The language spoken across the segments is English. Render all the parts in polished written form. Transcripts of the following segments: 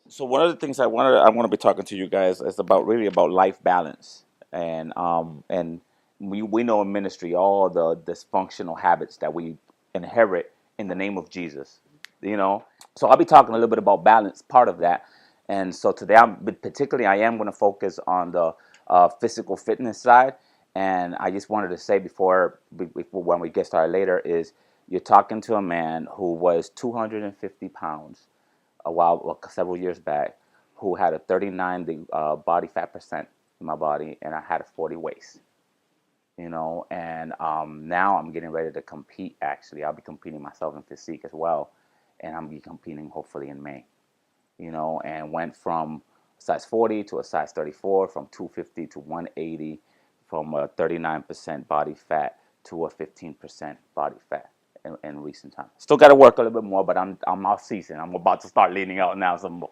So one of the things I want to be talking to you guys is about really about life balance, and we know in ministry all the dysfunctional habits that we inherit in the name of Jesus, you know. So I'll be talking a little bit about balance, part of that, and so today I am going to focus on the physical fitness side, and I just wanted to say before when we get started later is you're talking to a man who was 250 pounds several years back, who had a 39 body fat percent in my body, and I had a 40 waist. And now I'm getting ready to compete. Actually, I'll be competing myself in physique as well, and I'm be competing hopefully in May. And went from size 40 to a size 34, from 250 to 180, from a 39% body fat to a 15% body fat in recent time. Still got to work a little bit more, but I'm off season. I'm about to start leaning out now some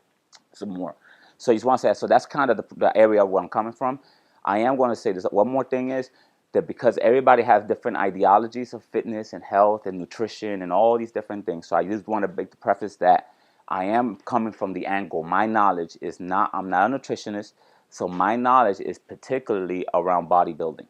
more. So you just want to say, so that's kind of the area where I'm coming from. I am going to say this. One more thing is that because everybody has different ideologies of fitness and health and nutrition and all these different things. So I just want to make the preface that I am coming from the angle. My knowledge is not, I'm not a nutritionist. So my knowledge is particularly around bodybuilding.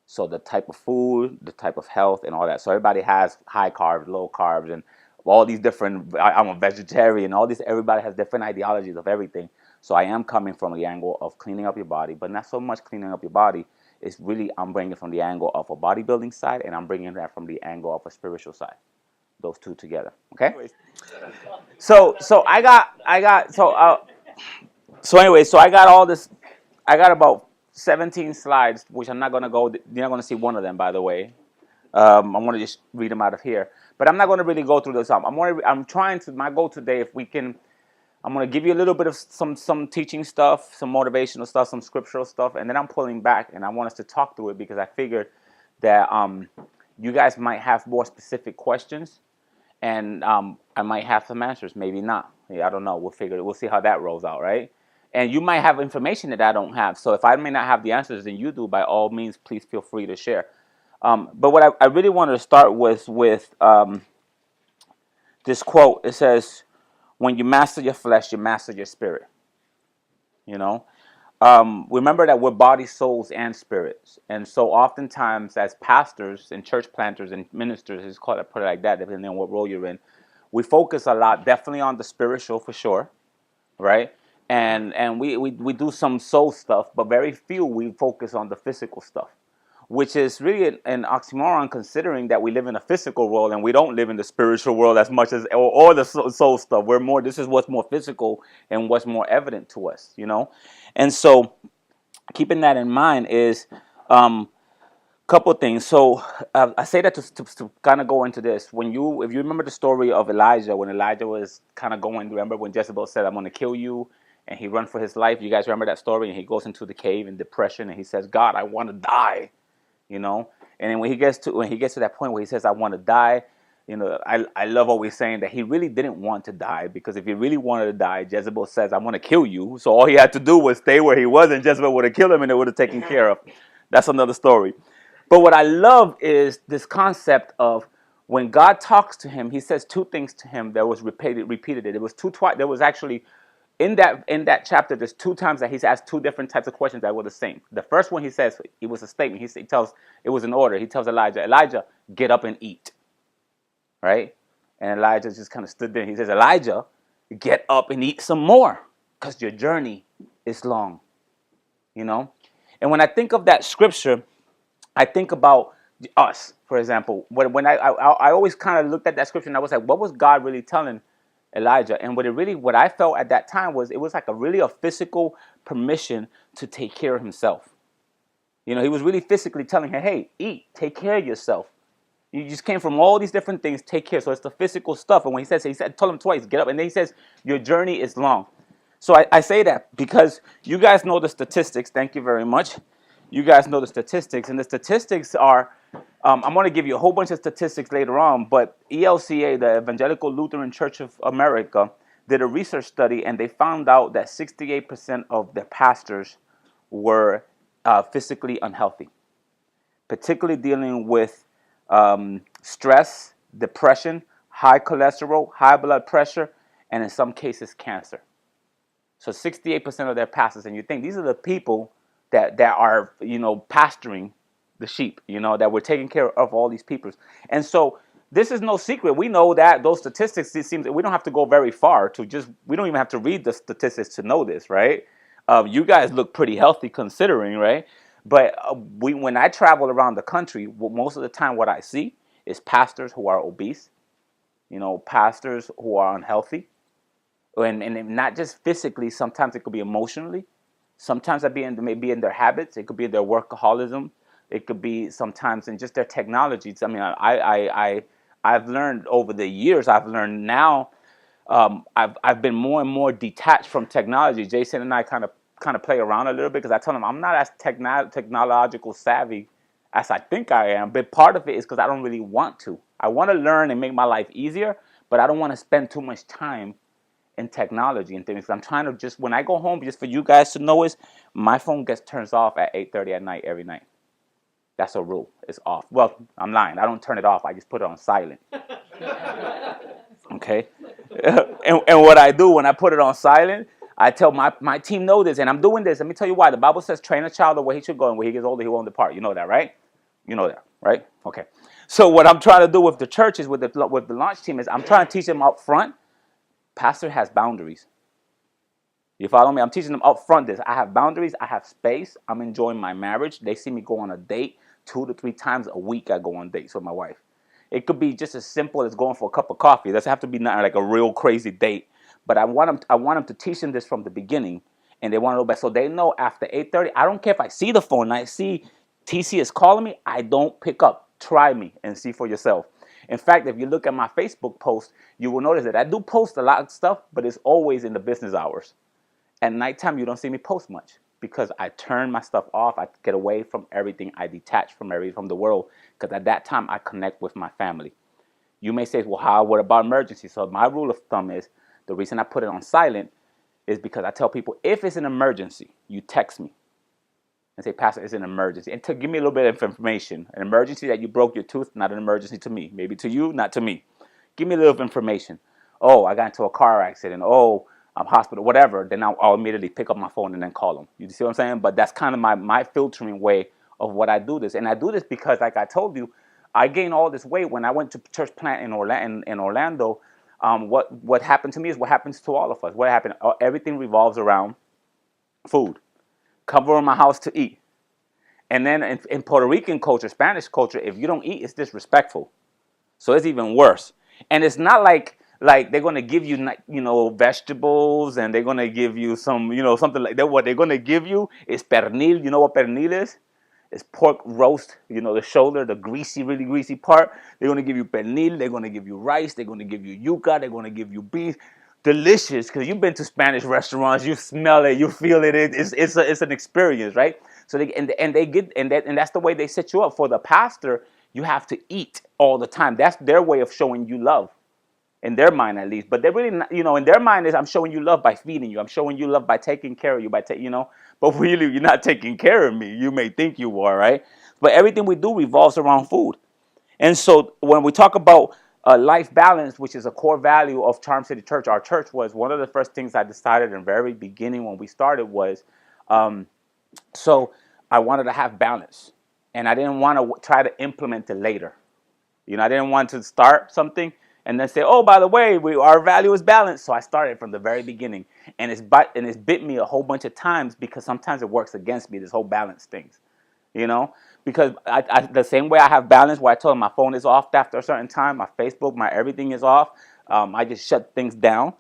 So the type of food, the type of health, and all that. So everybody has high carbs, low carbs, and all these different. I'm a vegetarian. All these. Everybody has different ideologies of everything. So I am coming from the angle of cleaning up your body, but not so much cleaning up your body. It's really I'm bringing it from the angle of a bodybuilding side, and I'm bringing that from the angle of a spiritual side. Those two together. Okay. So I got all this. I got about 17 slides, which I'm not gonna go. You're not gonna see one of them, by the way. I'm gonna just read them out of here, but I'm not gonna really go through those. I'm trying to. My goal today, if we can, I'm gonna give you a little bit of some teaching stuff, some motivational stuff, some scriptural stuff, and then I'm pulling back, and I want us to talk through it because I figured that you guys might have more specific questions, and I might have some answers, maybe not. Yeah, I don't know. We'll figure it. We'll see how that rolls out, right? And you might have information that I don't have. So if I may not have the answers and you do, by all means, please feel free to share. But what I really wanted to start with this quote. It says, "When you master your flesh, you master your spirit." You know, remember that we're bodies, souls, and spirits. And so oftentimes as pastors and church planters and ministers, it's called, put it like that, depending on what role you're in, we focus a lot, definitely on the spiritual for sure, right? And we do some soul stuff, but very few we focus on the physical stuff, which is really an oxymoron considering that we live in a physical world and we don't live in the spiritual world as much as or the soul stuff. We're more, this is what's more physical and what's more evident to us, And so keeping that in mind is couple things. So I say that to kind of go into this. If you remember the story of Elijah, when Elijah was kind of going, remember when Jezebel said, "I'm going to kill you," and he run for his life. You guys remember that story? And he goes into the cave in depression, and he says, "God, I want to die," you know. And then when he gets to that point where he says, "I want to die," I love always saying that he really didn't want to die, because if he really wanted to die, Jezebel says, "I'm going to kill you." So all he had to do was stay where he was, and Jezebel would have killed him, and it would have taken care of. That's another story. But what I love is this concept of when God talks to him, he says two things to him that was repeated. It was twice. There was actually in that chapter, there's two times that he's asked two different types of questions that were the same. The first one he says, it was a statement. He tells, it was an order. He tells Elijah, get up and eat. Right? And Elijah just kind of stood there. He says, Elijah, get up and eat some more, because your journey is long. And when I think of that scripture, I think about us, for example. When I always kind of looked at that scripture and I was like, what was God really telling Elijah? And what I felt at that time was, it was like a physical permission to take care of himself. He was really physically telling him, hey, eat, take care of yourself. You just came from all these different things, take care. So it's the physical stuff. And when told him twice, get up. And then he says, your journey is long. So I say that because you guys know the statistics. Thank you very much. You guys know the statistics. And the statistics are, I'm going to give you a whole bunch of statistics later on, but ELCA, the Evangelical Lutheran Church of America, did a research study, and they found out that 68% of their pastors were physically unhealthy, particularly dealing with stress, depression, high cholesterol, high blood pressure, and in some cases, cancer. So 68% of their pastors, and you think these are the people that are, pastoring the sheep, that we're taking care of all these people. And so this is no secret. We know that those statistics, it seems we don't have to go very far we don't even have to read the statistics to know this, right? You guys look pretty healthy considering, right? But when I travel around the country, most of the time what I see is pastors who are obese, pastors who are unhealthy, and not just physically. Sometimes it could be emotionally. Sometimes it may be in their habits. It could be in their workaholism. It could be sometimes in just their technologies. I mean, I've learned over the years. I've learned now. I've been more and more detached from technology. Jason and I kind of play around a little bit because I tell him I'm not as technological savvy as I think I am. But part of it is because I don't really want to. I want to learn and make my life easier, but I don't want to spend too much time in technology and things. I'm trying to just, when I go home, just for you guys to know, is my phone turns off at 8:30 at night every night. That's a rule. It's off. Well, I'm lying. I don't turn it off. I just put it on silent. Okay? and what I do when I put it on silent, I tell my team know this, and I'm doing this. Let me tell you why. The Bible says train a child the way he should go, and when he gets older, he won't depart. You know that, right? You know that, right? Okay. So what I'm trying to do with the churches, with the launch team, is I'm trying to teach them up front. Pastor has boundaries. You follow me? I'm teaching them up front this. I have boundaries. I have space. I'm enjoying my marriage. They see me go on a date 2 to 3 times a week. I go on dates with my wife. It could be just as simple as going for a cup of coffee. It doesn't have to be not like a real crazy date. But I want them to teach them this from the beginning, and they want to know better. So they know after 8:30, I don't care if I see the phone and I see TC is calling me, I don't pick up. Try me and see for yourself. In fact, if you look at my Facebook post, you will notice that I do post a lot of stuff, but it's always in the business hours. At nighttime, you don't see me post much because I turn my stuff off. I get away from everything. I detach from the world, because at that time I connect with my family. You may say, well, what about emergency? So my rule of thumb is, the reason I put it on silent is because I tell people, if it's an emergency, you text me and say, Pastor, it's an emergency. And to give me a little bit of information. An emergency that you broke your tooth, not an emergency to me. Maybe to you, not to me. Give me a little information. Oh, I got into a car accident. Oh, I'm hospital, whatever. Then I'll immediately pick up my phone and then call them. You see what I'm saying? But that's kind of my filtering way of what I do this. And I do this because, like I told you, I gained all this weight when I went to church plant in Orlando. What happened to me is what happens to all of us. What happened? Everything revolves around food. Come over to my house to eat. And then in Puerto Rican culture, Spanish culture, if you don't eat, it's disrespectful. So it's even worse. And it's not like they're going to give you, vegetables, and they're going to give you some, something like that. What they're going to give you is pernil. You know what pernil is? It's pork roast, the shoulder, the greasy, really greasy part. They're going to give you pernil. They're going to give you rice. They're going to give you yuca. They're going to give you beef. Delicious, because you've been to Spanish restaurants. You smell it. You feel it. It's an experience, right? So that's the way they set you up. For the pastor, you have to eat all the time. That's their way of showing you love. In their mind, at least. But they're really not, in their mind is, I'm showing you love by feeding you. I'm showing you love by taking care of you, but really you're not taking care of me. You may think you are, right? But everything we do revolves around food. And so when we talk about life balance, which is a core value of Charm City Church, our church, was one of the first things I decided in the very beginning when we started was, so I wanted to have balance. And I didn't want to try to implement it later. I didn't want to start something and then say, oh, by the way, our value is balanced. So I started from the very beginning. And it's bit me a whole bunch of times, because sometimes it works against me, this whole balance things. Because the same way I have balance, where I told them my phone is off after a certain time, my Facebook, my everything is off. I just shut things down.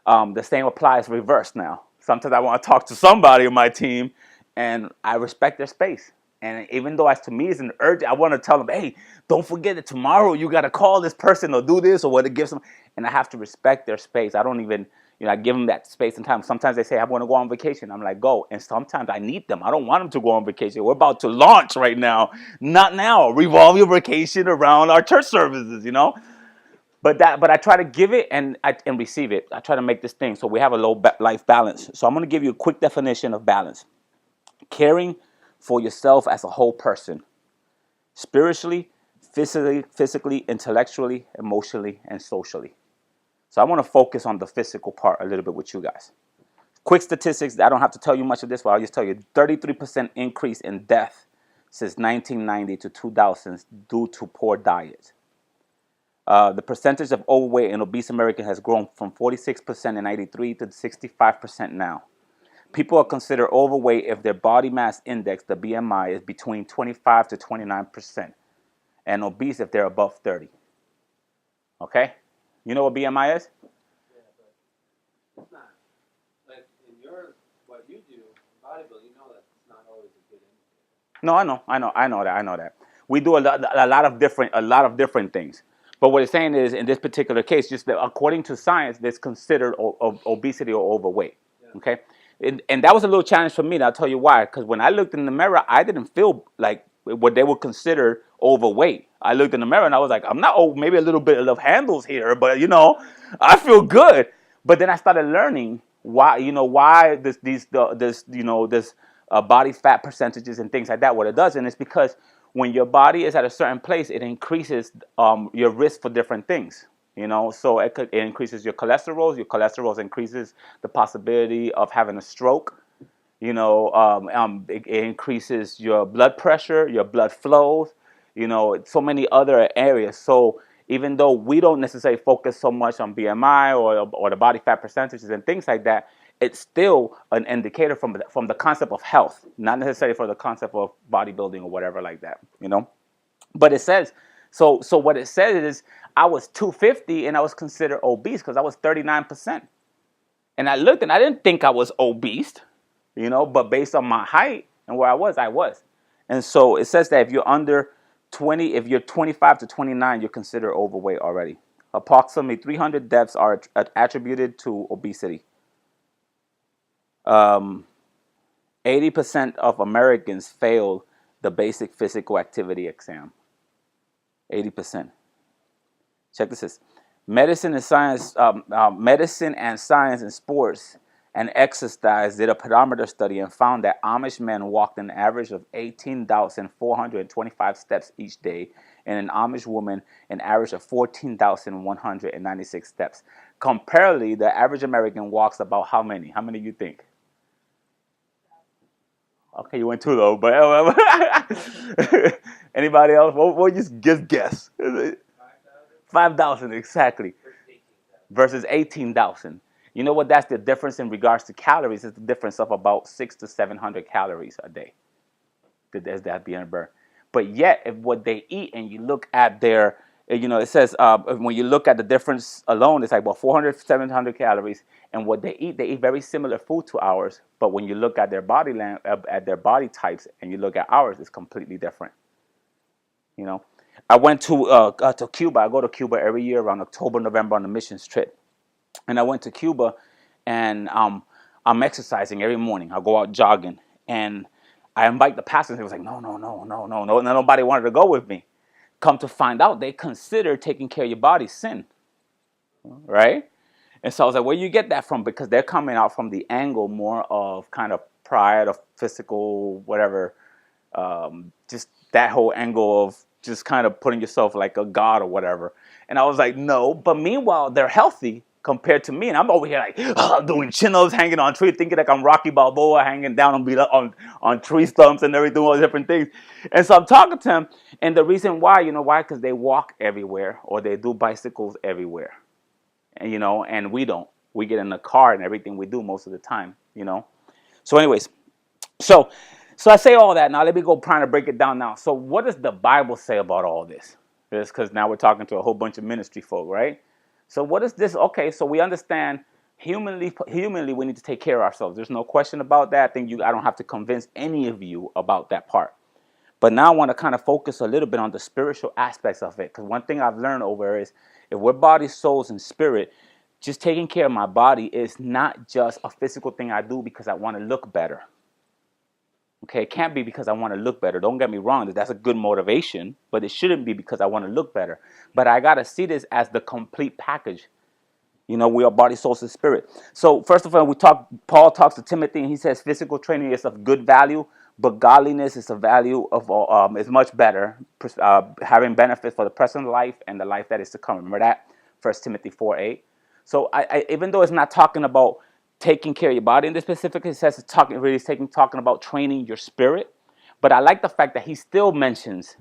The same applies reverse now. Sometimes I want to talk to somebody on my team, and I respect their space. And even though to me it's an urgent, I want to tell them, hey, don't forget that tomorrow you got to call this person or do this or what it gives them. And I have to respect their space. I don't even, I give them that space and time. Sometimes they say, I want to go on vacation. I'm like, go. And sometimes I need them. I don't want them to go on vacation. We're about to launch right now. Not now. Revolve your vacation around our church services, But I try to give it and receive it. I try to make this thing so we have a low life balance. So I'm going to give you a quick definition of balance. Caring for yourself as a whole person, spiritually, physically, intellectually, emotionally, and socially. So I want to focus on the physical part a little bit with you guys. Quick statistics, I don't have to tell you much of this, but I'll just tell you 33% increase in death since 1990 to 2000 due to poor diet. The percentage of overweight and obese Americans has grown from 46% in 93 to 65% now. People are considered overweight if their body mass index, the BMI, is between 25 to 29%, and obese if they're above 30. Okay? You know what BMI is? Yeah, but it's not. Like in your, what you do, bodybuilding, you know that's not always a good indicator. No, I know that. We do a lot of different things. But what it's saying is, in this particular case, just that according to science, that's considered obesity or overweight. Yeah. Okay, and that was a little challenge for me. And I'll tell you why. Because when I looked in the mirror, I didn't feel like what they would consider overweight. I looked in the mirror and I was like, I'm not maybe a little bit of handles here, but I feel good. But then I started learning why this body fat percentages and things like that. What it does, and it's because when your body is at a certain place, it increases your risk for different things. So it increases your cholesterol. Your cholesterol increases the possibility of having a stroke. It increases your blood pressure, your blood flows. So many other areas. So even though we don't necessarily focus so much on BMI or the body fat percentages and things like that, it's still an indicator from the concept of health, not necessarily for the concept of bodybuilding or whatever like that. But it says so. What it says is I was 250 and I was considered obese because I was 39%. And I looked and I didn't think I was obese, but based on my height and where I was. And so it says that if you're under 20, if you're 25 to 29, you're considered overweight already. Approximately 300 deaths are attributed to obesity. 80% of Americans fail the basic physical activity exam. 80%. Check this. Medicine and science in sports and exercise did a pedometer study and found that Amish men walked an average of 18,425 steps each day, and an Amish woman an average of 14,196 steps. Comparatively, the average American walks about how many? How many do you think? Okay, you went too low, but anybody else? We'll just guess. 5,000 exactly. Versus 18,000. You know what? That's the difference in regards to calories. It's the difference of about 600 to 700 calories a day. That being burned. But yet, if what they eat and you look at their, it says when you look at the difference alone, it's like about 400, 700 calories. And what they eat very similar food to ours. But when you look at their body at their body types and you look at ours, it's completely different. I went to Cuba. I go to Cuba every year around October, November on a missions trip. And I went to Cuba, and I'm exercising every morning. I go out jogging, and I invite the pastors. They was like, no. And nobody wanted to go with me. Come to find out, they consider taking care of your body sin, right? And so I was like, where you get that from? Because they're coming out from the angle more of kind of pride of physical, whatever, just that whole angle of just kind of putting yourself like a god or whatever. And I was like, no. But meanwhile, they're healthy compared to me. And I'm over here like doing chin-ups, hanging on trees, thinking like I'm Rocky Balboa, hanging down on tree stumps and everything, all these different things. And so I'm talking to him. And the reason why, why? Because they walk everywhere or they do bicycles everywhere. And, and we don't. We get in the car and everything we do most of the time, So anyways, so I say all that. Now let me go trying to break it down now. So what does the Bible say about all this? Because now we're talking to a whole bunch of ministry folk, right? So what is this? Okay, so we understand humanly we need to take care of ourselves. There's no question about that. I don't have to convince any of you about that part. But now I want to kind of focus a little bit on the spiritual aspects of it. Because one thing I've learned over is if we're body, souls, and spirit, just taking care of my body is not just a physical thing I do because I want to look better. Okay, it can't be because I want to look better. Don't get me wrong, that's a good motivation, but it shouldn't be because I want to look better. But I got to see this as the complete package. We are body, soul, and spirit. So first of all, Paul talks to Timothy, and he says physical training is of good value, but godliness is a value of is much better, having benefits for the present life and the life that is to come. Remember that? 1 Timothy 4:8. So I even though it's not talking about taking care of your body. In this specific, it says it's talking about training your spirit. But I like the fact that he still mentions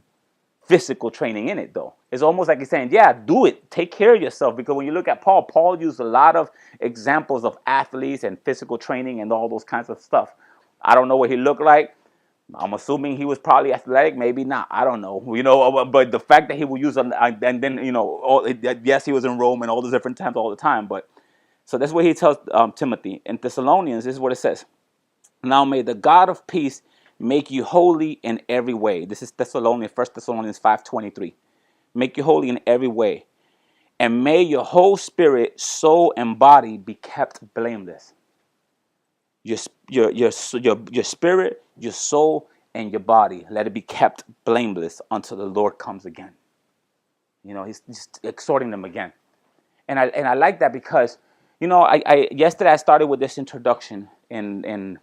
physical training in it, though. It's almost like he's saying, yeah, do it. Take care of yourself. Because when you look at Paul used a lot of examples of athletes and physical training and all those kinds of stuff. I don't know what he looked like. I'm assuming he was probably athletic, maybe not. I don't know, But the fact that he would use, and then yes, he was in Rome and all those different times, all the time. But so that's what he tells Timothy in Thessalonians. This is what it says: Now may the God of peace make you holy in every way. This is Thessalonians, 1 Thessalonians 5:23. Make you holy in every way, and may your whole spirit, soul, and body be kept blameless. Your spirit, your soul, and your body, let it be kept blameless until the Lord comes again. He's just exhorting them again. And I like that because, I yesterday I started with this introduction and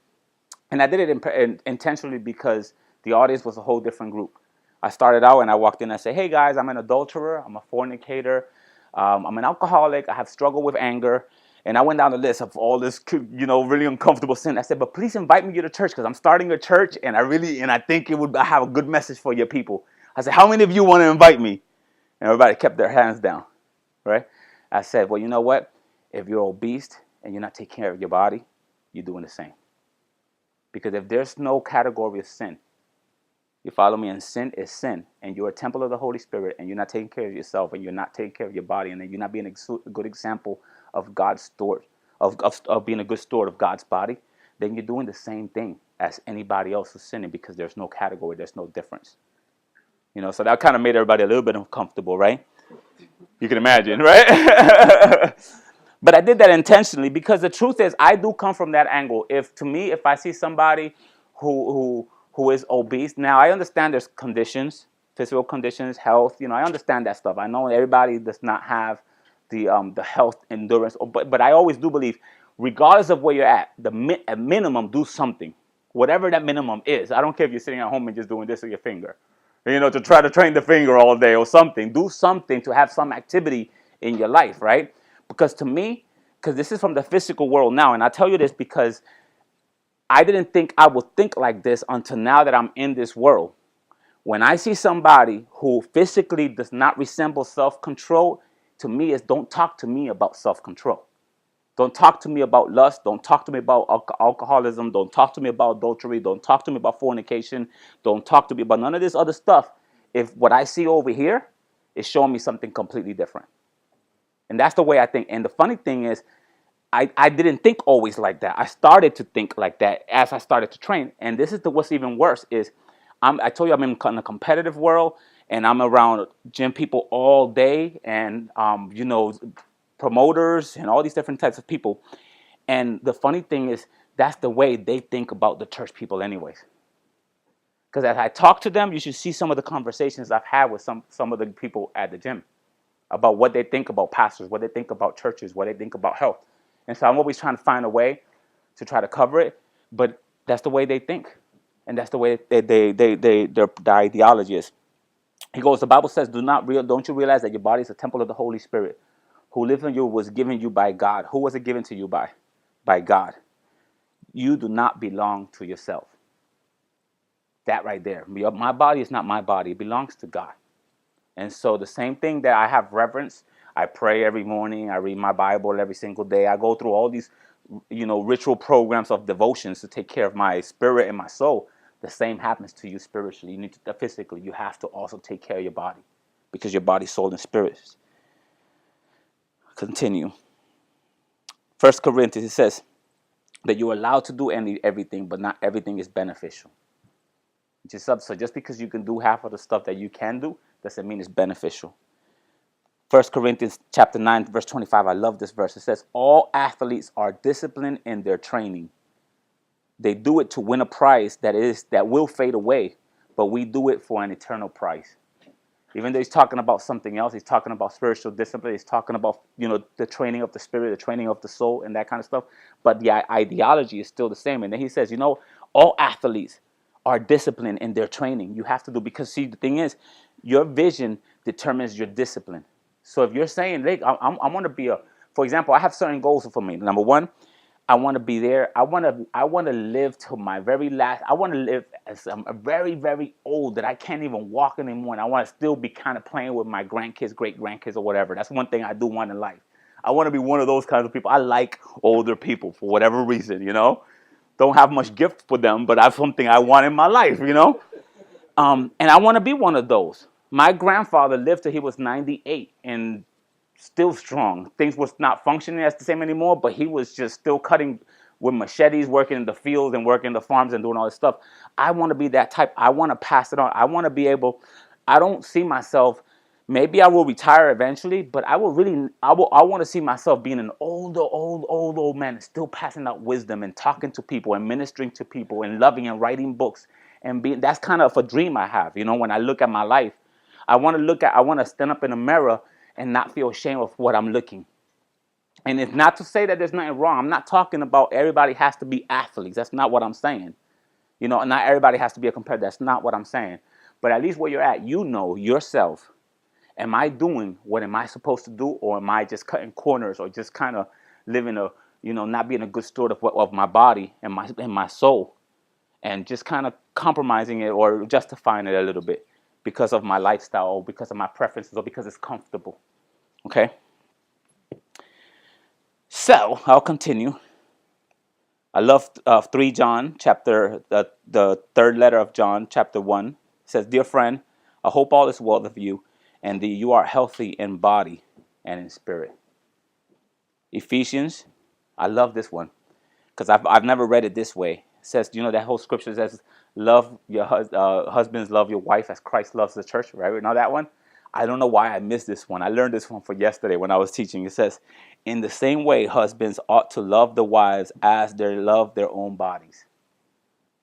I did it intentionally because the audience was a whole different group. I started out and I walked in and I said, hey guys, I'm an adulterer, I'm a fornicator, I'm an alcoholic, I have struggled with anger. And I went down the list of all this, really uncomfortable sin. I said, but please invite me to the church because I'm starting a church and I think I have a good message for your people. I said, how many of you want to invite me? And everybody kept their hands down, right? I said, well, you know what? If you're obese and you're not taking care of your body, you're doing the same. Because if there's no category of sin, you follow me, and sin is sin, and you're a temple of the Holy Spirit, and you're not taking care of yourself, and you're not taking care of your body, and then you're not being a good example of God's steward, of being a good steward of God's body, then you're doing the same thing as anybody else who's sinning because there's no category, there's no difference. So that kind of made everybody a little bit uncomfortable, right? You can imagine, right? But I did that intentionally because the truth is I do come from that angle. If I see somebody who is obese, now I understand there's conditions, physical conditions, health, I understand that stuff. I know everybody does not have the health endurance, but I always do believe, regardless of where you're at minimum, do something. Whatever that minimum is. I don't care if you're sitting at home and just doing this with your finger. To try to train the finger all day or something. Do something to have some activity in your life, right? Because to me, because this is from the physical world now, and I tell you this because I didn't think I would think like this until now that I'm in this world. When I see somebody who physically does not resemble self-control, to me, it's don't talk to me about self-control. Don't talk to me about lust. Don't talk to me about alcoholism. Don't talk to me about adultery. Don't talk to me about fornication. Don't talk to me about none of this other stuff. If what I see over here is showing me something completely different. And that's the way I think. And the funny thing is, I didn't think always like that. I started to think like that as I started to train. And this is what's even worse is, I told you I'm in a competitive world, and I'm around gym people all day, and promoters and all these different types of people. And the funny thing is, that's the way they think about the church people anyways. Because as I talk to them, you should see some of the conversations I've had with some of the people at the gym about what they think about pastors, what they think about churches, what they think about health. And so I'm always trying to find a way to try to cover it, but that's the way they think. And that's the way their ideology is. He goes, the Bible says, don't you realize that your body is a temple of the Holy Spirit who lives in you, was given you by God. Who was it given to you by? By God. You do not belong to yourself. That right there. My body is not my body. It belongs to God. And so the same thing that I have reverence, I pray every morning, I read my Bible every single day. I go through all these, ritual programs of devotions to take care of my spirit and my soul. The same happens to you spiritually. You need to, physically, you have to also take care of your body because your body, soul, and spirit. Continue. 1 Corinthians, it says that you're allowed to do everything, but not everything is beneficial. So just because you can do half of the stuff that you can do, doesn't mean it's beneficial. 1 Corinthians chapter 9, verse 25, I love this verse. It says, all athletes are disciplined in their training. They do it to win a prize that will fade away, but we do it for an eternal prize. Even though he's talking about something else, he's talking about spiritual discipline, he's talking about, the training of the spirit, the training of the soul, and that kind of stuff. But the ideology is still the same. And then he says, all athletes are disciplined in their training. You have to do, because see, the thing is, your vision determines your discipline. So if you're saying, I want to be for example, I have certain goals for me. Number one, I want to be there. I want to live till my very last. I want to live as I'm very, very old that I can't even walk anymore. And I want to still be kind of playing with my grandkids, great grandkids, or whatever. That's one thing I do want in life. I want to be one of those kinds of people. I like older people for whatever reason, Don't have much gift for them, but that's something I want in my life. And I want to be one of those. My grandfather lived till he was 98, and still strong. Things was not functioning as the same anymore, but he was just still cutting with machetes, working in the fields and working in the farms and doing all this stuff. I want to be that type. I want to pass it on. I want to be able. I don't see myself. Maybe I will retire eventually, but I will really. I want to see myself being an older, old man, and still passing out wisdom and talking to people and ministering to people and loving and writing books and being. That's kind of a dream I have. When I look at my life, I want to look at. I want to stand up in a mirror and not feel ashamed of what I'm looking. And it's not to say that there's nothing wrong. I'm not talking about everybody has to be athletes. That's not what I'm saying. Not everybody has to be a competitor. That's not what I'm saying. But at least where you're at, yourself. Am I doing what am I supposed to do, or am I just cutting corners, or just kind of living not being a good steward of my body and my soul, and just kind of compromising it or justifying it a little bit because of my lifestyle or because of my preferences or because it's comfortable. Okay? So I'll continue. I love 3 John chapter the third letter of John chapter 1. It says, "Dear friend, I hope all is well with you, and that you are healthy in body and in spirit." Ephesians, I love this one because I've never read it this way. It says, that whole scripture says, "Love your husbands, love your wife as Christ loves the church." Right? You know that one? I don't know why I missed this one. I learned this one for yesterday when I was teaching. It says, "In the same way, husbands ought to love the wives as they love their own bodies."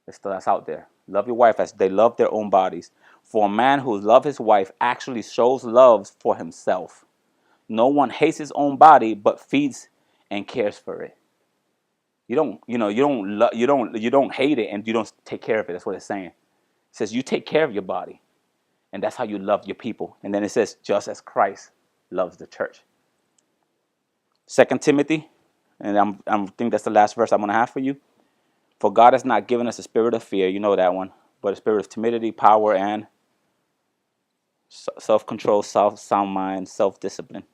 That's out there. Love your wife as they love their own bodies. For a man who loves his wife actually shows love for himself. No one hates his own body, but feeds and cares for it. You don't hate it and you don't take care of it. That's what it's saying. It says you take care of your body, and that's how you love your people. And then it says, just as Christ loves the church. 2 Timothy, and I think that's the last verse I'm going to have for you. "For God has not given us a spirit of fear," you know that one, "but a spirit of timidity, power, and self-control, sound mind, self-discipline."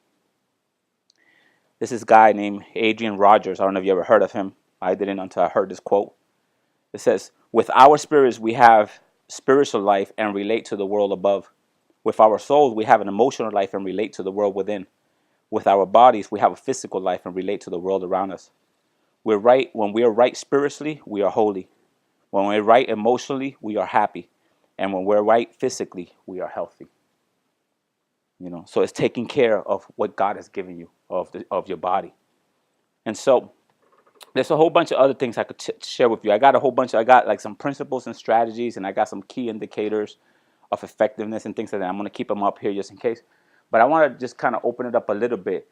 This is a guy named Adrian Rogers. I don't know if you ever heard of him. I didn't until I heard this quote. It says, "With our spirits, we have spiritual life and relate to the world above. With our souls, we have an emotional life and relate to the world within. With our bodies, we have a physical life and relate to the world around us. When we are right spiritually, we are holy. When we're right emotionally, we are happy. And when we're right physically, we are healthy." So it's taking care of what God has given you, of your body. And so there's a whole bunch of other things I could share with you. I got like some principles and strategies, and I got some key indicators of effectiveness and things like that. I'm going to keep them up here just in case. But I want to just kind of open it up a little bit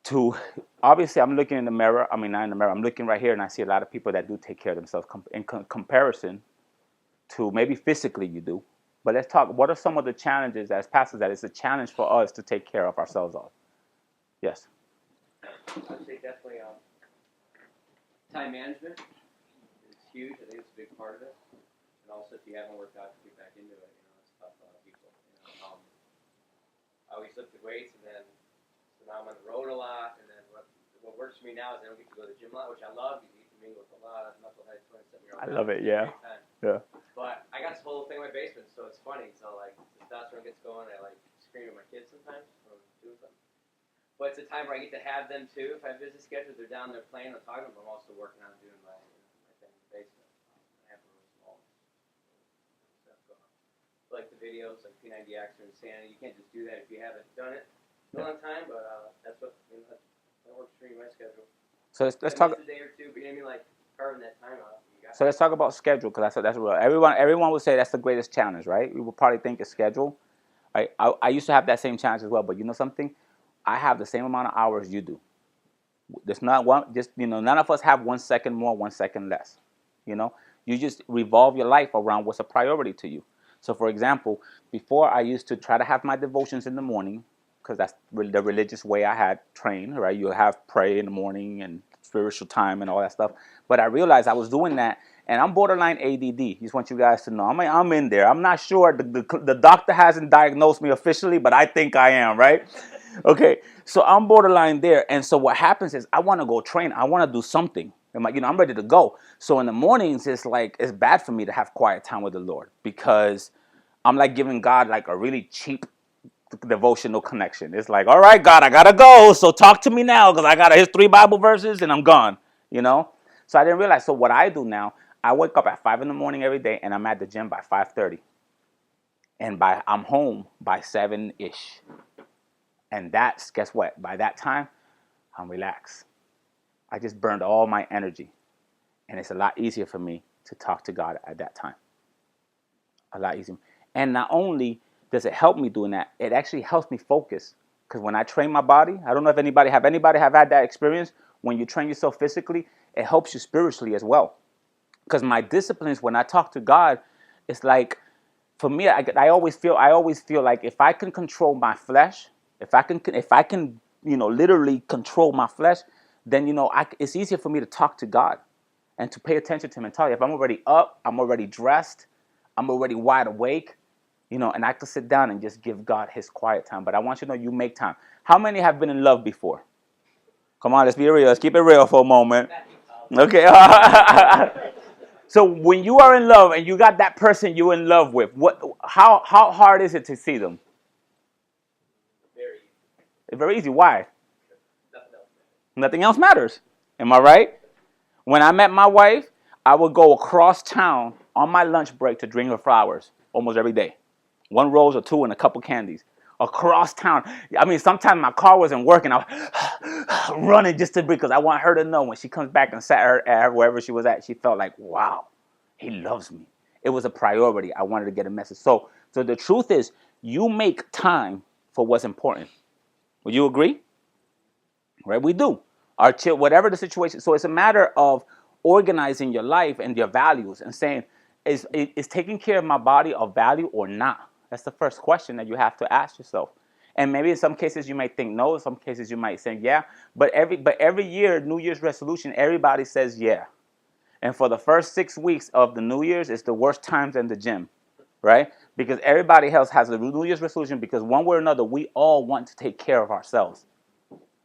to, obviously I'm looking in the mirror. I mean, not in the mirror. I'm looking right here, and I see a lot of people that do take care of themselves in comparison to maybe physically you do. But let's talk, what are some of the challenges as pastors that it's a challenge for us to take care of ourselves of? Yes. I'd say definitely time management is huge. I think it's a big part of it. And also, if you haven't worked out, to get back into it, it's tough for a lot of people. I always lift the weights, and then so now I'm on the road a lot. And then what works for me now is I don't get to go to the gym a lot, which I love. You get to mingle with a lot of knuckleheads, 27-year-olds. I love it. Yeah. Yeah. But I got this whole thing in my basement, so it's funny. So like testosterone gets going, I like scream at my kids sometimes when I'm doing something. But it's a time where I get to have them too. If I have busy schedules, they're down there playing, I'm talking, but I'm also working on doing my thing in the basement. I have a really small stuff going on. Like the videos, like P90X or Insanity, you can't just do that if you haven't done it in a long time. But that's what that works for my schedule. So let's talk. A day or two, but you know what I mean, like carving that time out. So let's talk about schedule, because that's what everyone would say that's the greatest challenge, right? We would probably think it's schedule. I used to have that same challenge as well, but you know something? I have the same amount of hours you do. There's not one, just none of us have 1 second more, 1 second less. You just revolve your life around what's a priority to you. So, for example, before I used to try to have my devotions in the morning, because that's the religious way I had trained, right? You have pray in the morning and spiritual time and all that stuff. But I realized I was doing that, and I'm borderline ADD. Just want you guys to know. I'm in there. I'm not sure. The doctor hasn't diagnosed me officially, but I think I am, right? Okay, so I'm borderline there. And so what happens is I want to go train. I want to do something. I'm ready to go. So in the mornings, it's bad for me to have quiet time with the Lord, because I'm like giving God like a really cheap devotional connection. It's like, all right, God, I gotta go. So talk to me now, because I got his 3 Bible verses and I'm gone, you know? So I didn't realize. So what I do now, I wake up at 5 in the morning every day, and I'm at the gym by 5:30. And I'm home by 7-ish. And guess what? By that time, I'm relaxed. I just burned all my energy. And it's a lot easier for me to talk to God at that time. A lot easier. And not only does it help me doing that, it actually helps me focus. Because when I train my body, I don't know if anybody have had that experience. When you train yourself physically, it helps you spiritually as well. Because my disciplines, when I talk to God, it's like, for me, I always feel like if I can control my flesh, if I can literally control my flesh, then it's easier for me to talk to God and to pay attention to him and tell you, if I'm already up, I'm already dressed, I'm already wide awake, and I can sit down and just give God his quiet time. But I want you to know, you make time. How many have been in love before? Come on, let's be real. Let's keep it real for a moment. Okay. So when you are in love and you got that person you're in love with, how hard is it to see them? Very easy. It's very easy. Why? Nothing else matters. Nothing else matters. Am I right? When I met my wife, I would go across town on my lunch break to drink her flowers almost every day. 1 rose or 2 and a couple candies. Across town. I mean, sometimes my car wasn't working. I was running just to because I want her to know when she comes back and sat her at wherever she was at, she felt like, wow, he loves me. It was a priority. I wanted to get a message. So the truth is, you make time for what's important. Would you agree? Right? We do. Whatever the situation. So it's a matter of organizing your life and your values and saying, is taking care of my body of value or not? That's the first question that you have to ask yourself. And maybe in some cases you might think no, in some cases you might say yeah. But every year, New Year's resolution, everybody says yeah. And for the first 6 weeks of the New Year's, it's the worst times in the gym, right? Because everybody else has a New Year's resolution, because one way or another, we all want to take care of ourselves,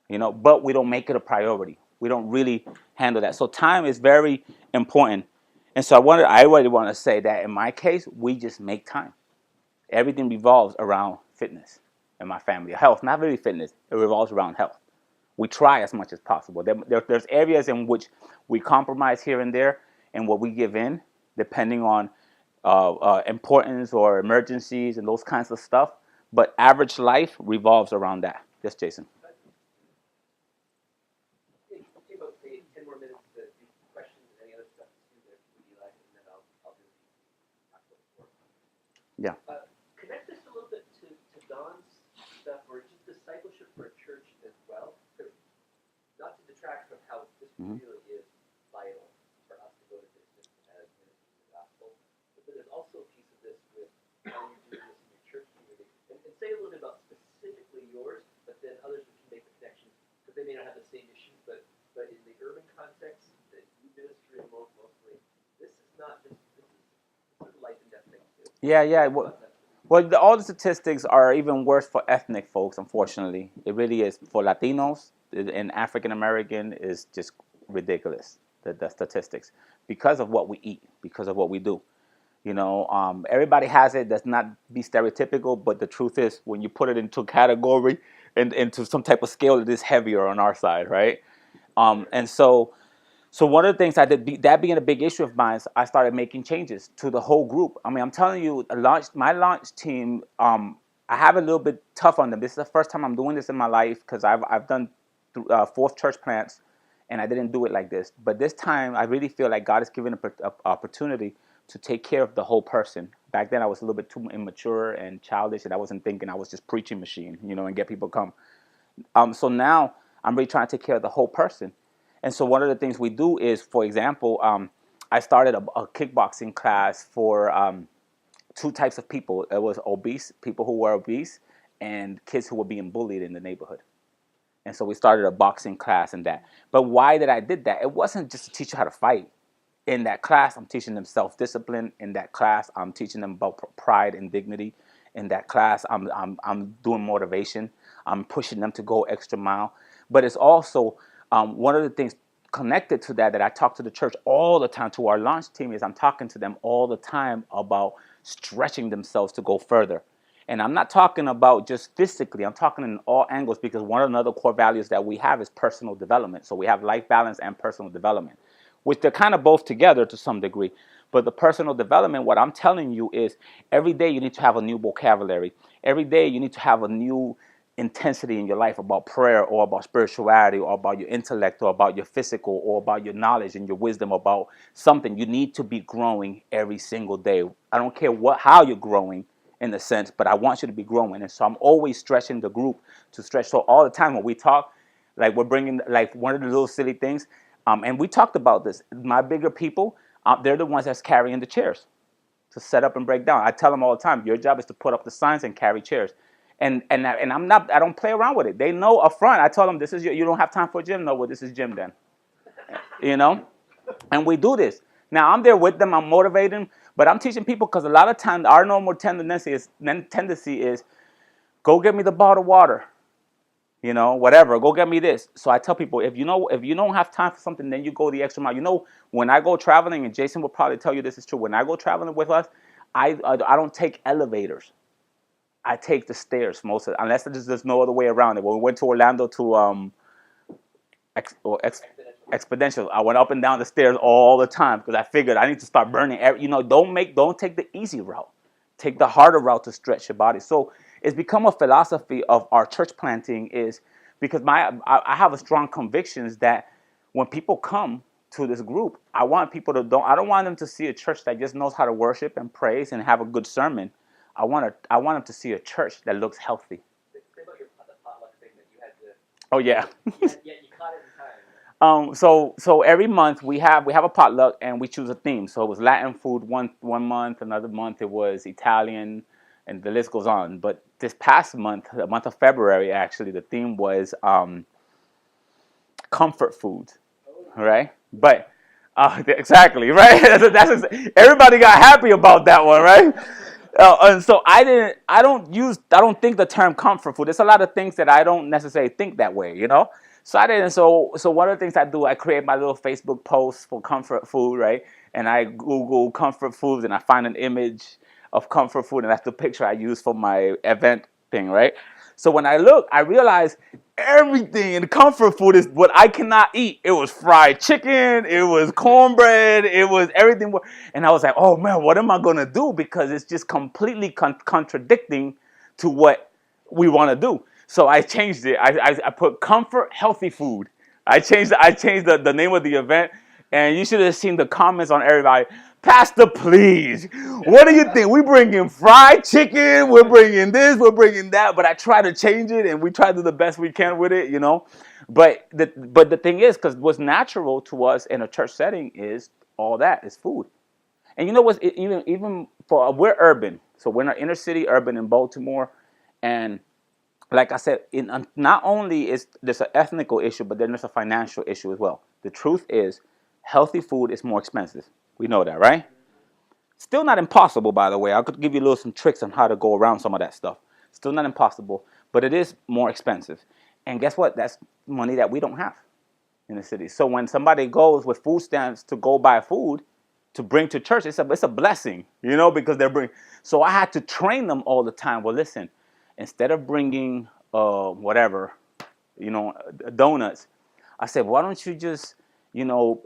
but we don't make it a priority. We don't really handle that. So time is very important. And so I really want to say that in my case, we just make time. Everything revolves around fitness in my family. Health, not really fitness. It revolves around health. We try as much as possible. There's areas in which we compromise here and there and what we give in, depending on importance or emergencies and those kinds of stuff. But average life revolves around that. Yes, Jason. Take about 10 more minutes to do questions and any other stuff to do there with Eli, and then I'll do talk about the board. Yeah. Connect this a little bit to Don's stuff, or just discipleship for a church as well. Because not to detract from how this really is vital for us to go to business as ministers of the gospel, but then there's also a piece of this with how you do this in your church community. And say a little bit about specifically yours, but then others who can make the connections, because they may not have the same issues, but in the urban context that you minister in mostly, this is not just, this is sort of life and death thing too. Yeah. Well, all the statistics are even worse for ethnic folks, unfortunately. It really is. For Latinos and African American is just ridiculous, the statistics, because of what we eat, because of what we do. Everybody has it. That's not be stereotypical, but the truth is, when you put it into a category and into some type of scale, it is heavier on our side, right? And so one of the things I did, that being a big issue of mine, I started making changes to the whole group. I mean, I'm telling you, my launch team, I have a little bit tough on them. This is the first time I'm doing this in my life, because I've done 4 church plants, and I didn't do it like this. But this time, I really feel like God is giving an opportunity to take care of the whole person. Back then, I was a little bit too immature and childish, and I wasn't thinking. I was just preaching machine, and get people come. So now I'm really trying to take care of the whole person. And so one of the things we do is, for example, I started a kickboxing class for 2 types of people. It was obese, people who were obese, and kids who were being bullied in the neighborhood. And so we started a boxing class and that. But why did I did that? It wasn't just to teach you how to fight. In that class, I'm teaching them self-discipline. In that class, I'm teaching them about pride and dignity. In that class, I'm doing motivation. I'm pushing them to go extra mile. But it's also one of the things connected to that I talk to the church all the time, to our launch team, is I'm talking to them all the time about stretching themselves to go further. And I'm not talking about just physically. I'm talking in all angles, because one of the other core values that we have is personal development. So we have life balance and personal development, which they're kind of both together to some degree. But the personal development, what I'm telling you is every day you need to have a new vocabulary. Every day you need to have a new intensity in your life about prayer, or about spirituality, or about your intellect, or about your physical, or about your knowledge and your wisdom about something. You need to be growing every single day. I don't care how you're growing in a sense, but I want you to be growing. And so I'm always stretching the group to stretch. So all the time when we talk, like we're bringing like one of the little silly things, and we talked about this. My bigger people, they're the ones that's carrying the chairs to set up and break down. I tell them all the time, your job is to put up the signs and carry chairs. And I'm not, I don't play around with it. They know up front. I tell them, this is you don't have time for a gym. No, well, this is gym then. You know? And we do this. Now I'm there with them. I'm motivating, but I'm teaching people, because a lot of times our normal tendency is go get me the bottle of water. You know, whatever. Go get me this. So I tell people, if you don't have time for something, then you go the extra mile. You know, when I go traveling, and Jason will probably tell you this is true. When I go traveling with us, I don't take elevators. I take the stairs unless there's no other way around it. When we went to Orlando to exponential, I went up and down the stairs all the time, because I figured I need to start burning. Don't take the easy route. Take the harder route to stretch your body. So it's become a philosophy of our church planting, is because I have a strong convictions that when people come to this group, I don't want them to see a church that just knows how to worship and praise and have a good sermon. I want them to see a church that looks healthy. Say about the potluck thing that you had to. Oh yeah. You caught it in time. So every month we have a potluck, and we choose a theme. So it was Latin food one month, another month it was Italian, and the list goes on. But this past month, the month of February, actually, the theme was comfort food, right? But exactly, right. Everybody got happy about that one, right? And so I don't think the term comfort food. There's a lot of things that I don't necessarily think that way, you know. So I didn't. So one of the things I do, I create my little Facebook post for comfort food, right? And I Google comfort foods, and I find an image of comfort food, and that's the picture I use for my event thing, right? So when I look, I realize everything in comfort food is what I cannot eat. It was fried chicken, it was cornbread, it was everything. And I was like, oh man, what am I going to do? Because it's just completely contradicting to what we want to do. So I changed it. I put comfort, healthy food. I changed the name of the event, and you should have seen the comments on everybody. Pastor, please, what do you think? We bring in fried chicken, we're bringing this, we're bringing that, but I try to change it, and we try to do the best we can with it, you know. But the thing is, because what's natural to us in a church setting is all that is food. And you know what's even for we're urban, so we're in an inner city, urban in Baltimore, and like I said, not only is there's an ethnical issue, but then there's a financial issue as well. The truth is, healthy food is more expensive. We know that, right? Still not impossible, by the way. I could give you some tricks on how to go around some of that stuff. Still not impossible, but it is more expensive. And guess what? That's money that we don't have in the city. So when somebody goes with food stamps to go buy food to bring to church, it's a blessing, you know, because they're bringing. So I had to train them all the time. Well, listen, instead of bringing whatever, you know, donuts, I said, why don't you just, you know,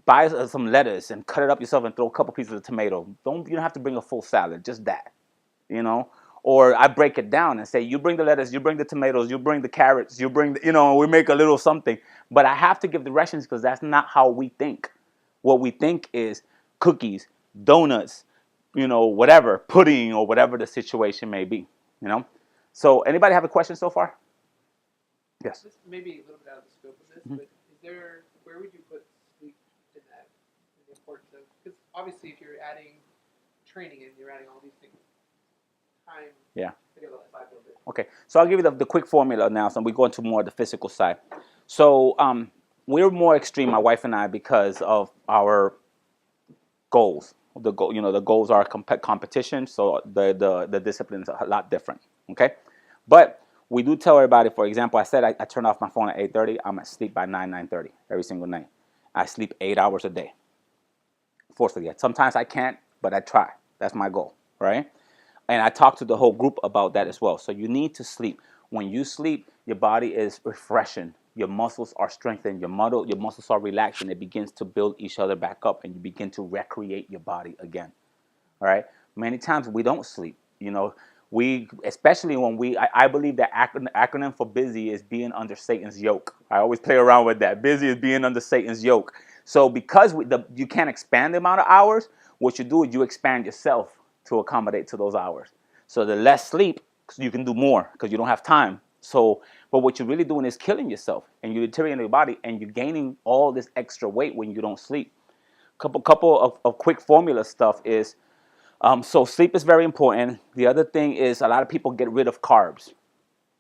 buy some lettuce and cut it up yourself and throw a couple pieces of tomato. You don't have to bring a full salad, just that, you know. Or I break it down and say, you bring the lettuce, you bring the tomatoes, you bring the carrots, you bring, you know, we make a little something. But I have to give directions because that's not how we think. What we think is cookies, donuts, you know, whatever, pudding or whatever the situation may be, you know. So anybody have a question so far? Yes. This may be a little bit out of the scope of this, but where would you put sleep in that? In the importance of, because obviously if you're adding training in, you're adding all these things, time, Yeah. I got like 5 more minutes. Okay, so I'll give you the quick formula now, so we go into more of the physical side. So we're more extreme, my wife and I, because of our goals. The goal, the goals are competition, so the discipline is a lot different. Okay, but we do tell everybody. For example, I said I turn off my phone at 8:30. I'm asleep by 9:30 every single night. I sleep 8 hours a day. Fortunately, sometimes I can't, but I try. That's my goal, right? And I talked to the whole group about that as well. So you need to sleep. When you sleep, your body is refreshing. Your muscles are strengthened. Your muscles are relaxed, and it begins to build each other back up, and you begin to recreate your body again. All right. Many times we don't sleep. We, especially when I believe that acronym for busy is being under Satan's yoke. I always play around with that. Busy is being under Satan's yoke. So because you can't expand the amount of hours, what you do is you expand yourself to accommodate to those hours. So the less sleep, you can do more because you don't have time. So, but what you're really doing is killing yourself, and you're deteriorating your body, and you're gaining all this extra weight when you don't sleep. Couple of quick formula stuff is, so sleep is very important. The other thing is a lot of people get rid of carbs.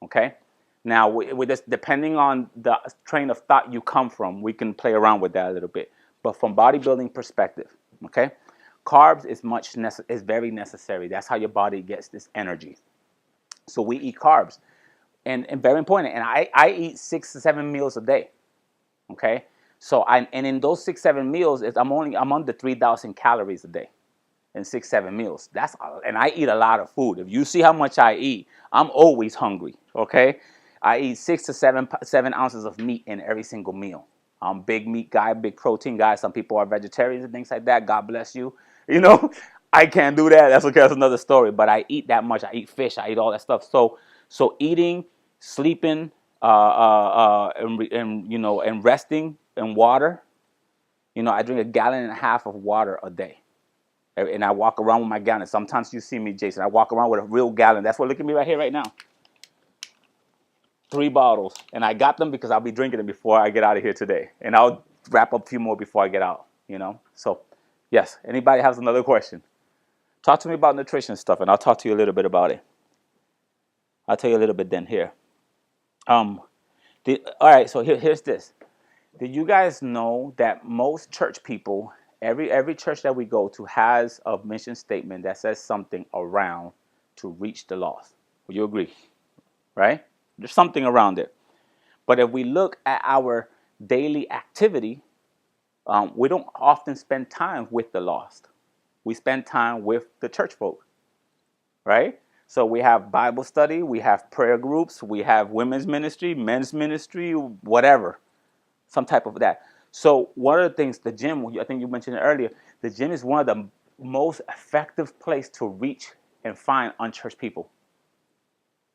Okay, now with this, depending on the train of thought you come from, we can play around with that a little bit. But from bodybuilding perspective, okay, carbs is very necessary. That's how your body gets this energy. So we eat carbs, and very important. And I eat 6 to 7 meals a day. Okay, so and in those 6 7 meals, I'm under 3,000 calories a day in 6 7 meals. And I eat a lot of food. If you see how much I eat, I'm always hungry. Okay, I eat 6 to 7 ounces of meat in every single meal. I'm a big meat guy, big protein guy. Some people are vegetarians and things like that. God bless you. I can't do that. That's okay. That's another story. But I eat that much. I eat fish. I eat all that stuff. So eating, sleeping, and resting and water. I drink 1.5 gallons of water a day. And I walk around with my gallon. Sometimes you see me, Jason. I walk around with a real gallon. That's what, look at me right here, right now. 3 bottles. And I got them because I'll be drinking them before I get out of here today. And I'll wrap up a few more before I get out, So, yes. Anybody has another question? Talk to me about nutrition stuff, and I'll talk to you a little bit about it. I'll tell you a little bit then here. All right, so here's this. Did you guys know that most church people, every church that we go to has a mission statement that says something around to reach the lost? Would you agree? Right? There's something around it. But if we look at our daily activity, we don't often spend time with the lost. We spend time with the church folk, right? So we have Bible study, we have prayer groups, we have women's ministry, men's ministry, whatever. Some type of that. So one of the things, the gym, I think you mentioned it earlier, the gym is one of the most effective place to reach and find unchurched people.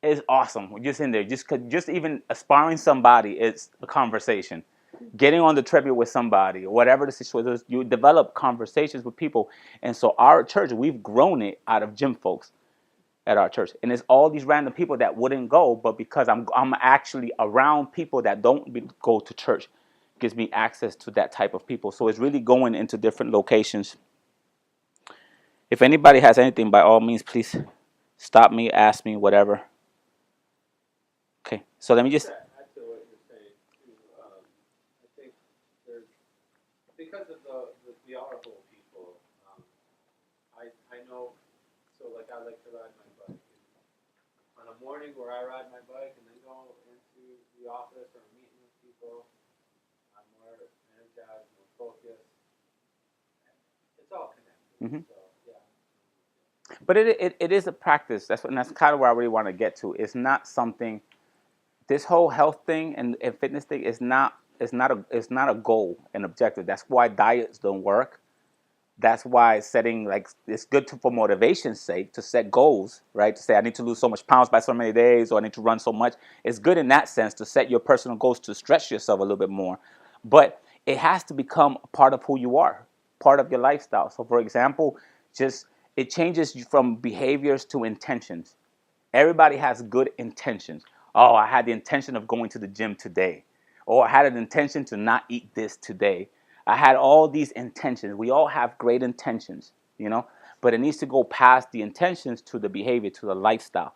It's awesome. We're just in there. Just even aspiring somebody is a conversation. Getting on the treadmill with somebody, or whatever the situation is, you develop conversations with people. And so our church, we've grown it out of gym folks at our church. And it's all these random people that wouldn't go, but because I'm actually around people that don't go to church, gives me access to that type of people. So it's really going into different locations. If anybody has anything, by all means, please stop me, ask me, whatever. Okay, so let me just... Add to what you're saying, too. I think there's, because of the honorable people, I know, so like I like to ride my bike. On a morning where I ride my bike and then go into the office or meeting with people, I'm more energized, more focused. It's all connected. Mm-hmm. So, yeah. But it is a practice. That's kind of where I really want to get to. It's not something... This whole health thing and fitness thing is not a goal, an objective. That's why diets don't work. That's why setting, it's good for motivation's sake to set goals, right? To say I need to lose so much pounds by so many days, or I need to run so much. It's good in that sense to set your personal goals to stretch yourself a little bit more. But it has to become a part of who you are, part of your lifestyle. So for example, it changes from behaviors to intentions. Everybody has good intentions. Oh, I had the intention of going to the gym today. Or I had an intention to not eat this today. I had all these intentions. We all have great intentions, But it needs to go past the intentions to the behavior, to the lifestyle.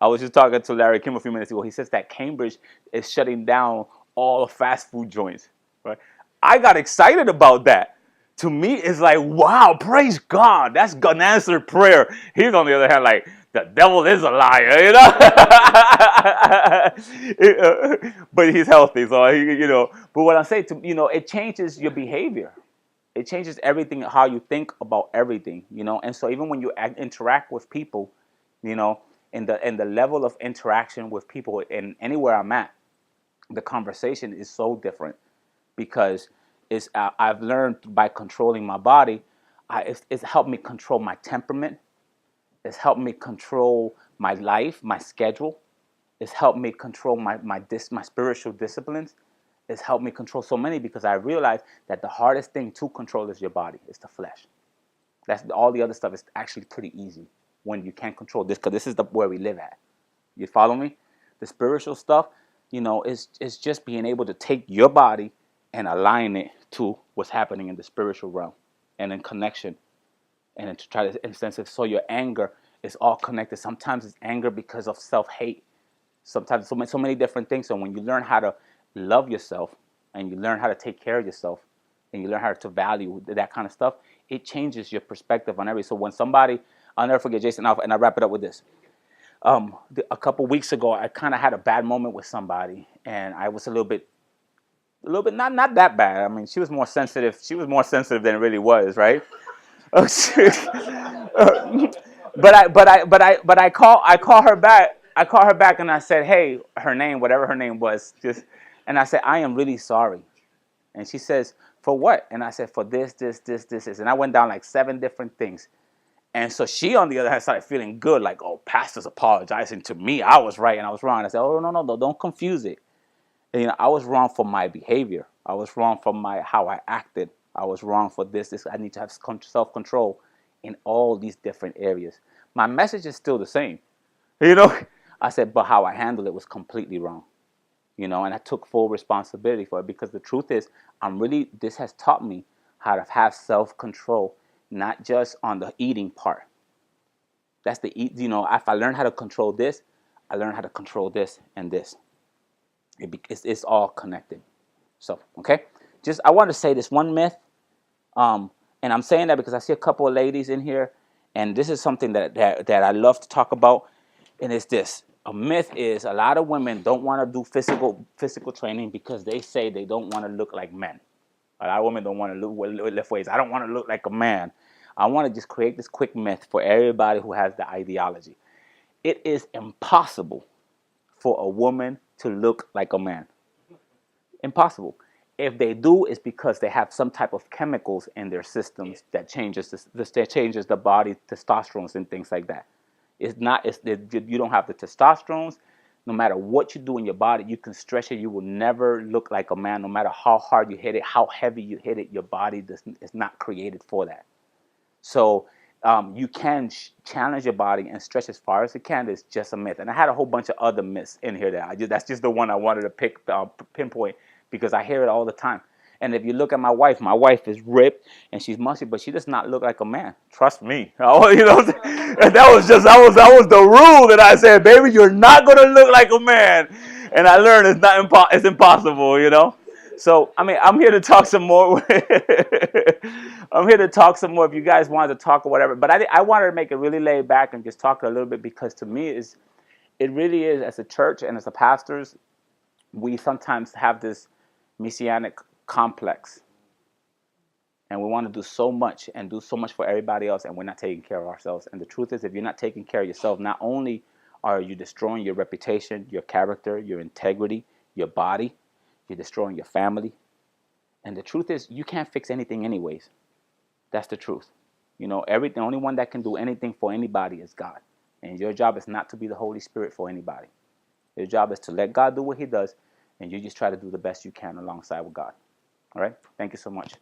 I was just talking to Larry Kim a few minutes ago. He says that Cambridge is shutting down all the fast food joints. Right? I got excited about that. To me, it's like, wow, praise God. That's an answered prayer. He's on the other hand like, the devil is a liar, but he's healthy, so But what I say to it changes your behavior. It changes everything, how you think about everything, And so even when you interact with people, in the level of interaction with people, and anywhere I'm at, the conversation is so different because I've learned by controlling my body, it's helped me control my temperament. It's helped me control my life, my schedule. It's helped me control my spiritual disciplines. It's helped me control so many because I realized that the hardest thing to control is your body. It's the flesh. That's all the other stuff is actually pretty easy when you can't control this, because this is where we live at. You follow me? The spiritual stuff, is just being able to take your body and align it to what's happening in the spiritual realm and in connection, and then to try to, in a sense, so your anger is all connected. Sometimes it's anger because of self-hate. Sometimes so many different things. So when you learn how to love yourself and you learn how to take care of yourself and you learn how to value that kind of stuff, it changes your perspective on everything. So when somebody, I'll never forget, Jason, and I'll wrap it up with this. A couple weeks ago, I kind of had a bad moment with somebody, and I was a little bit not that bad. I mean, she was more sensitive. She was more sensitive than it really was, right? But I call her back. I call her back and I said, hey, her name, whatever her name was, and I said, I am really sorry. And she says, for what? And I said, for this. And I went down like 7 different things. And so she, on the other hand, started feeling good, like, oh, pastor's apologizing to me. I was right and I was wrong. I said, oh, no, don't confuse it. And, I was wrong for my behavior. I was wrong for how I acted. I was wrong for this. I need to have self-control in all these different areas. My message is still the same. I said, but how I handled it was completely wrong. And I took full responsibility for it, because the truth is, this has taught me how to have self-control, not just on the eating part. That's if I learn how to control this, I learn how to control this and this. It's all connected. So, okay. I want to say this one myth, and I'm saying that because I see a couple of ladies in here, and this is something that I love to talk about, and it's this. A myth is a lot of women don't want to do physical training because they say they don't want to look like men. A lot of women don't want to lift weights. I don't want to look like a man. I want to just create this quick myth for everybody who has the ideology. It is impossible for a woman to look like a man. Impossible. If they do, it's because they have some type of chemicals in their systems that changes the body, testosterone and things like that. You don't have the testosterone. No matter what you do in your body, you can stretch it. You will never look like a man. No matter how hard you hit it, how heavy you hit it, your body is not created for that. So you can challenge your body and stretch as far as it can. It's just a myth. And I had a whole bunch of other myths in here that's just the one I wanted to pinpoint, because I hear it all the time. And if you look at my wife is ripped and she's musty, but she does not look like a man. Trust me. And that was the rule that I said, baby, you're not gonna look like a man. And I learned it's impossible. So I mean, I'm here to talk some more. I'm here to talk some more if you guys wanted to talk or whatever. But I wanted to make it really laid back and just talk a little bit, because to me it really is, as a church and as a pastors, we sometimes have this messianic complex, and we want to do so much and do so much for everybody else, and we're not taking care of ourselves. And the truth is, if you're not taking care of yourself, not only are you destroying your reputation, your character, your integrity, your body, you're destroying your family. And the truth is, you can't fix anything anyways. That's the truth. The only one that can do anything for anybody is God. And your job is not to be the Holy Spirit for anybody. Your job is to let God do what he does, and you just try to do the best you can alongside with God. All right? Thank you so much.